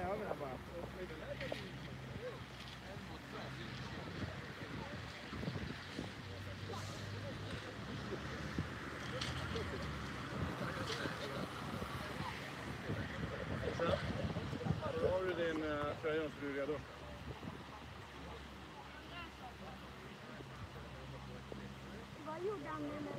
över här bara. Då har du din tröja så du är redo. Vad gjorde han med mig?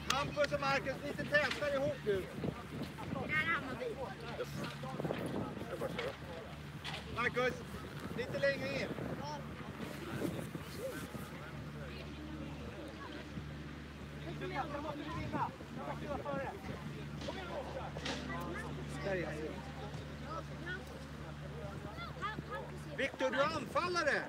Hampus och Marcus, lite tätare ihop nu. Marcus, lite längre in. Viktor, du är anfallare!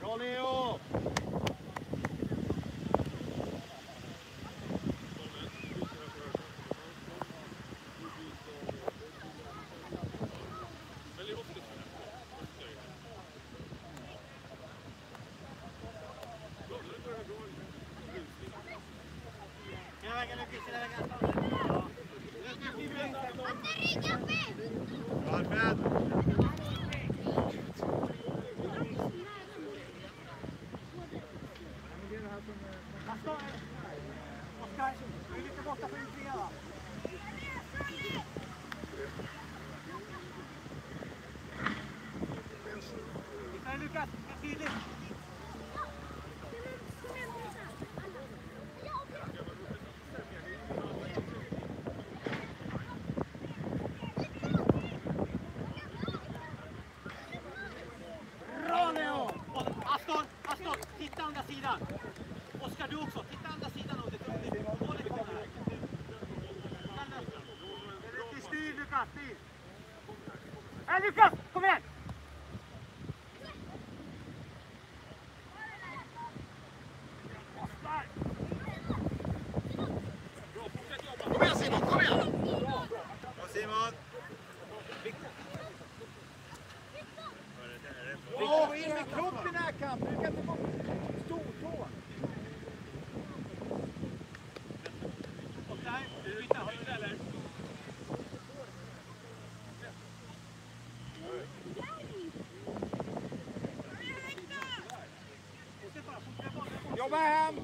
Bra Leo! Oskar, du är lite borta för utvingar va? Titta Lukas, det är tydligt! Bra Leo! Aston, titta andra sidan! Oskar, du också. Titta andra sidan av det. Målet kommer här. Det är styr, Lukas. Styr. Hej, Lukas! Kom igen! Oskar! Kom igen, Simon! Kom igen! Bra, Simon! Gå in med kroppen här, kamp! Du kan inte gå stortå! Har du det eller? Jobba hem!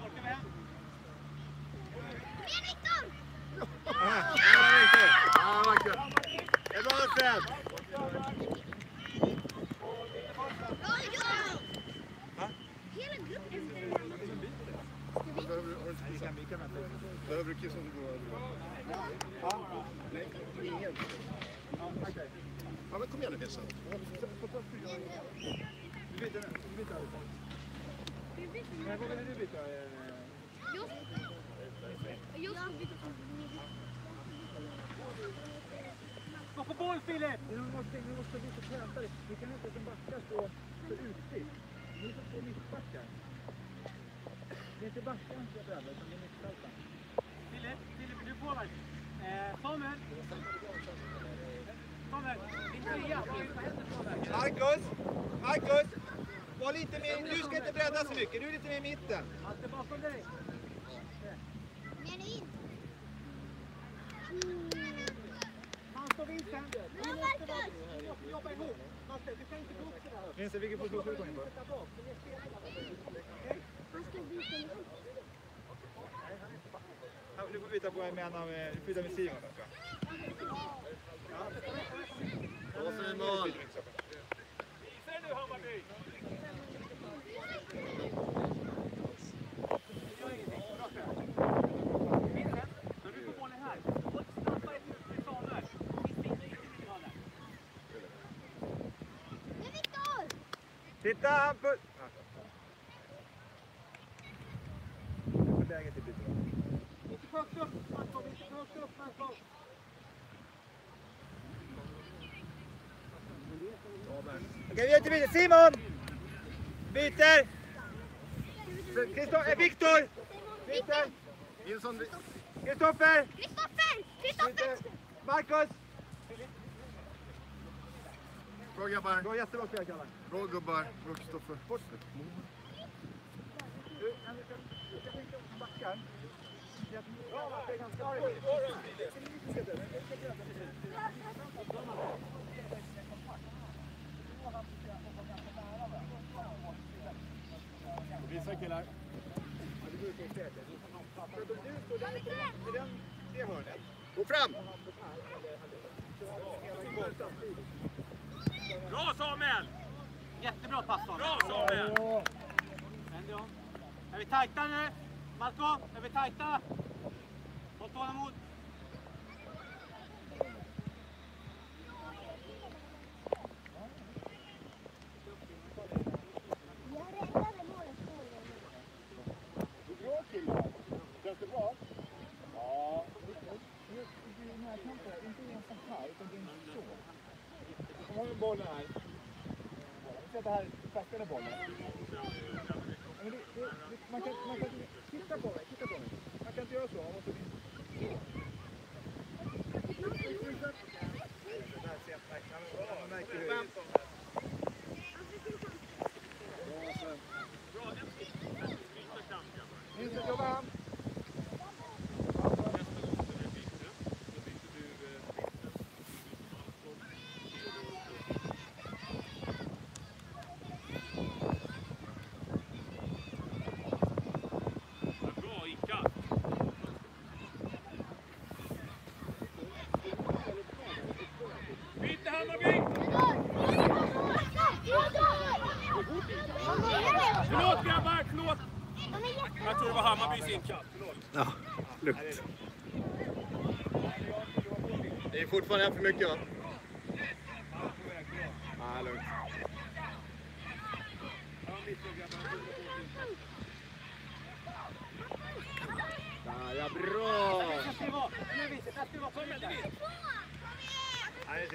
Orkar vi hem? Det är bra Fred! Hela gruppen. Behöver du kissa som går över? Ja. Nej, ingen. Ja, okej. Ja, men kom igen nu Vincent. Du byter den. Du byter den. Nej, vad vill du byta? Jag byter. Gå på boll, Filip! Vi måste bli så tätare. Vi kan inte som backar stå för utstick. Ni får stå mittbackar. Det är inte backar som är brädda, utan det är mittfältan. Filip, du påverkar. Samuel! Marcus! Var lite mer, du ska inte bredda så mycket, du är lite mer i mitten. Allt är bakom dig. Men in. Hans och Vincent, vi måste jobba ihop. Master, du kan inte gå upp sådär. Vincent, vilken position ska du gå in på? Du får byta på en med, du byter med Simon. Bra Simon! Visar nu Hammarby! När du får bollen här, och snabba ett ut med Samuel. Det är Viktor! Titta Hampus! Det är läget till byte. Inte för högt upp, Marco! Inte för högt upp, Marco! Okej, vi gör till byte. Simon! Byter! Viktor! Byter! Kristoffer! Marcus! Bra grabbar! Bra, jättebra spel, grabbar. Bra gubbar! Bra Kristoffer! Du ska tänka på backar. Ja, det är ganska bra. Visa killar! Gå fram! Bra Samuel! Jättebra pass Samuel. Bra Samuel! Vänder om. Är vi tajta nu? Marco, är vi tajta? Håll tålamod. Jag räddade målet. Bra killar. Känns det bra? Ja. Den här kampen, inte en sån här, utan den är så. Nu har vi bollen här. Vi sätter här, tackade bollen. Men man kan titta på mig. Man kan inte göra så. Man måste Förlåt grabbar, förlåt! Jag tror det var Hammarbys inkast. Ja, lugnt. Det är fortfarande en för mycket va? Ja, lugnt. Ja, bra!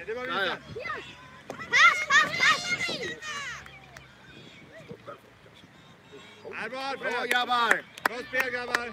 Det var Ja, ja. Bra grabbar! Bra spel grabbar!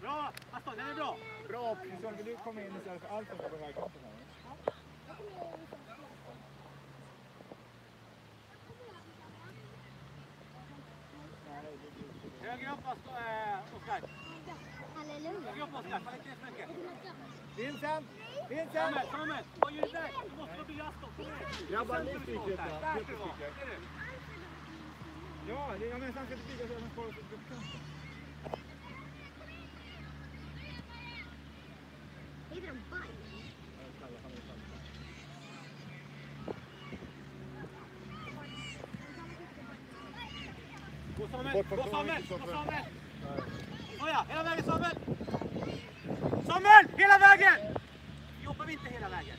Bra, Aston, den är bra. Bra, Christian, vill du komma in istället för Alfred på högerkanten här? Högre upp, Oskar. Halleluja. Högre upp, Oskar. Fall inte ner så mycket. Vincent! Samuel, vad gör du där? Du måste vara vid Aston. Grabbar, ni Där sticker. ska du vara. Ser du? Ja, men han ska inte bygga så att man får upp kanten. Heter de baj? Gå Samuel! Såja, hela vägen Samuel! Samuel, hela vägen! Jobbar vi inte hela vägen?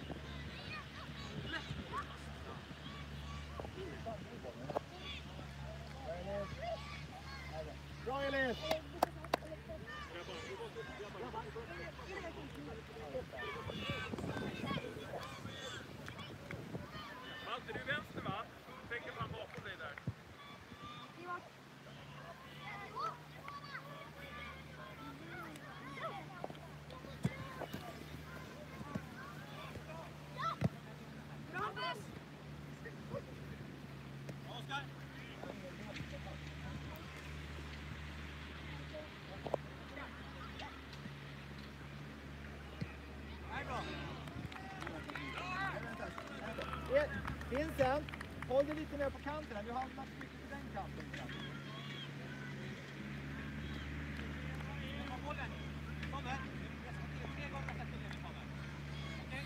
Vincent, håll dig lite mer på kanten. Du har hamnat mycket på den kanten. Ta bollen. Kommer. Jag ska till 3 gånger nästa till när vi kommer. Okej?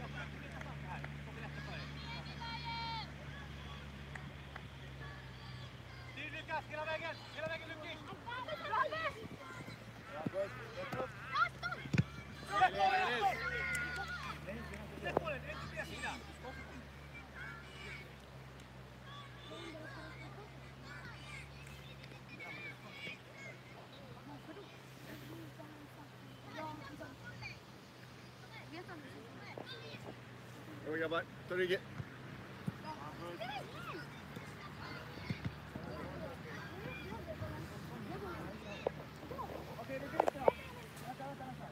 Jag får inte flytta fram det här. Det kommer lättare för dig. Styr Lukas, hela vägen. Hela vägen Lukas. Släpp bollen, det är inte fler sidan. Jo grabbar, ta ryggen. Okej, vi byter då. Vänta.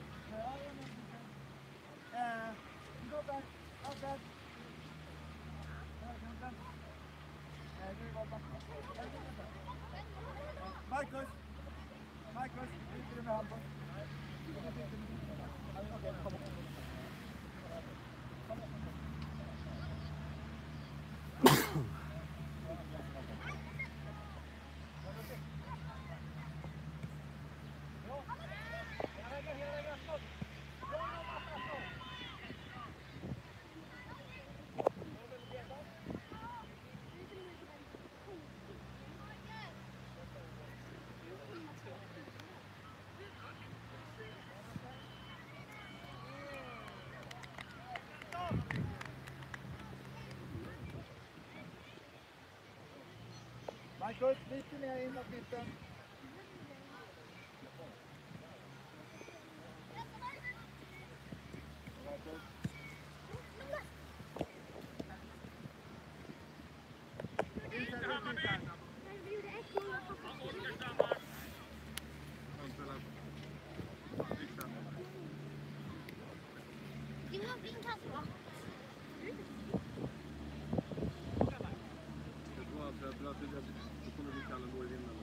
Gå där. Out där. Marcus, byter du med Hampus? Okej, kom. Marcus, lite mer in mot mitten. Då kommer vi kalla vår vinnare.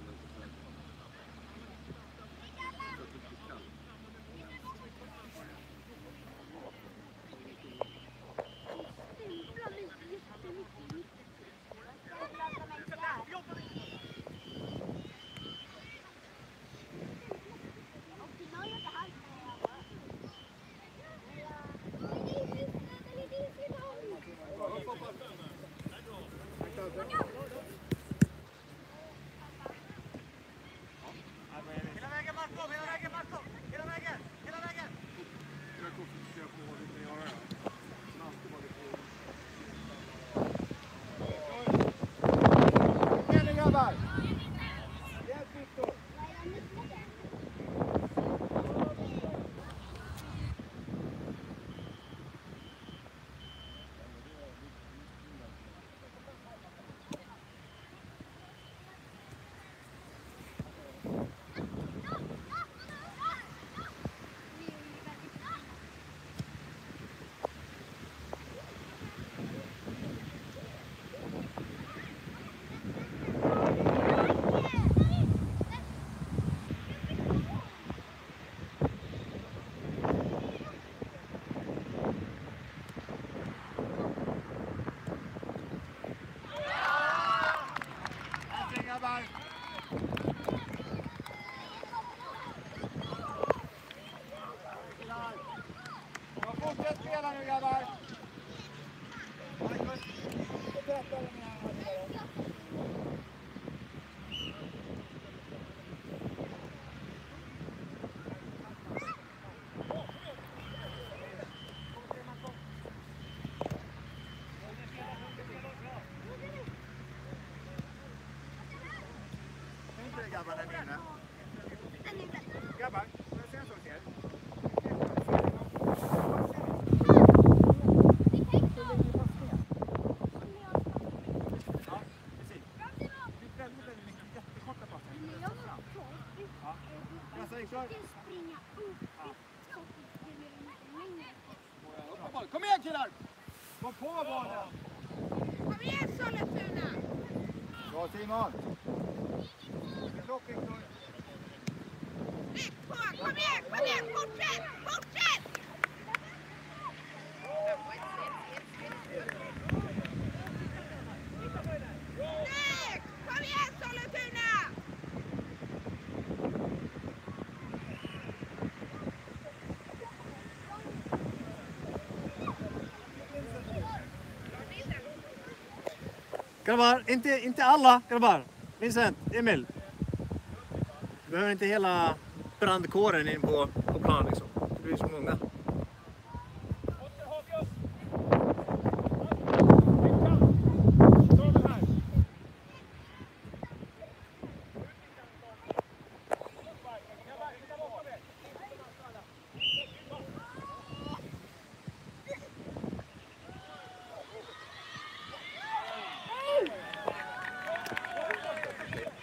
Fortsätt spela nu grabbar. Marcus, inte trötta den här. Inte grabbar där inne. Grabbar, får jag se en sak till er? Kom igen killar! Kom på bollen! Kom igen Sollentuna! Bra Simon! Klock Viktor! Rätt på! Kom igen! Fortsätt! Grabbar, inte alla grabbar. Vincent, Emil. Vi behöver inte hela brandkåren in på plan liksom. Det blir så många.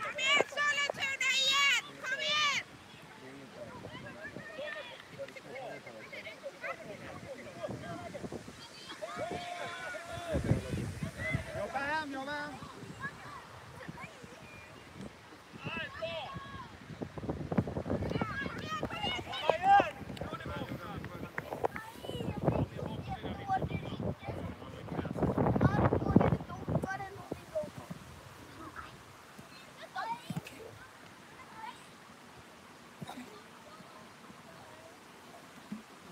Kom igen Sollentuna igen! Kom igen! Jobba hem, jobba hem.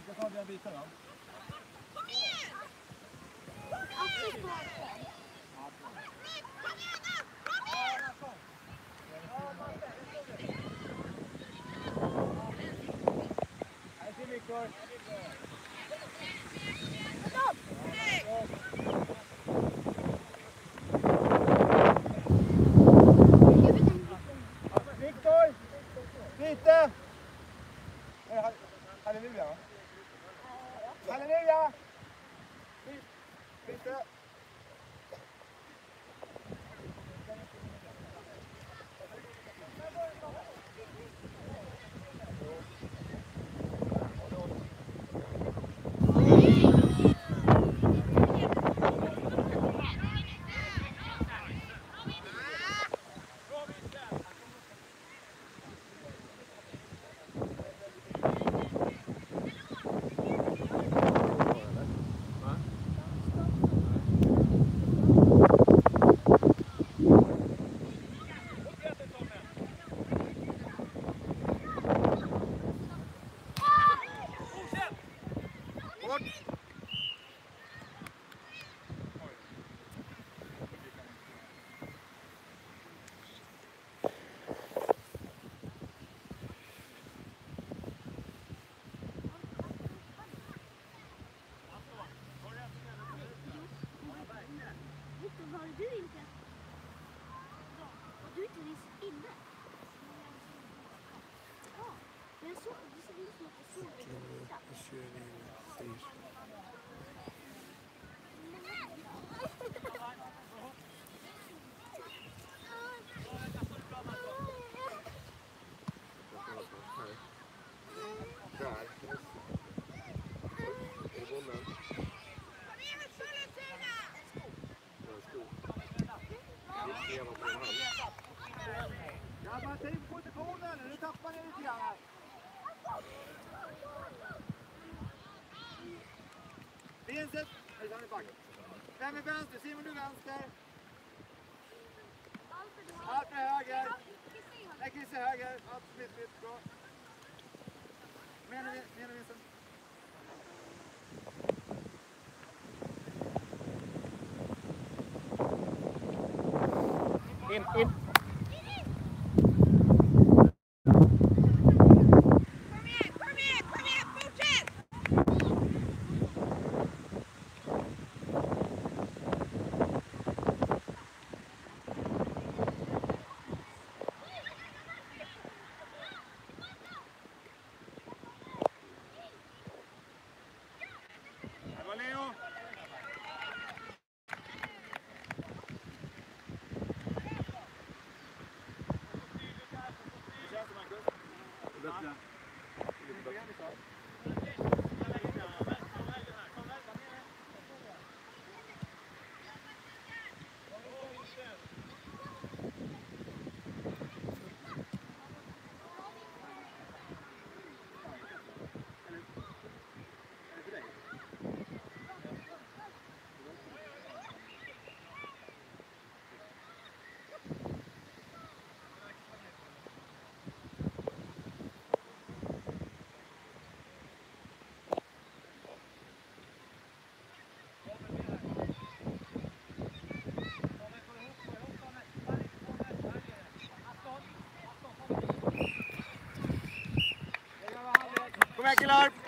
Ska ta dina bitar då? Kom igen! Här ser Viktor. Viktor! Lite! Halleluja va? Halleluja! Lite! Var du inte? Var du inte inne? Ja, men jag såg, det såg ut som att jag såg det. Kom igen Sollentuna! Grabbar, tänk på positionen! Nu tappar ni lite grann här. Vincent! Vem är vänster? Simon, du vänster. Allt är höger. Nej, Chris är höger. Allt smitt, bra. Menar Vincent? In. Kom igen, fortsätt! Det var Leo. killar!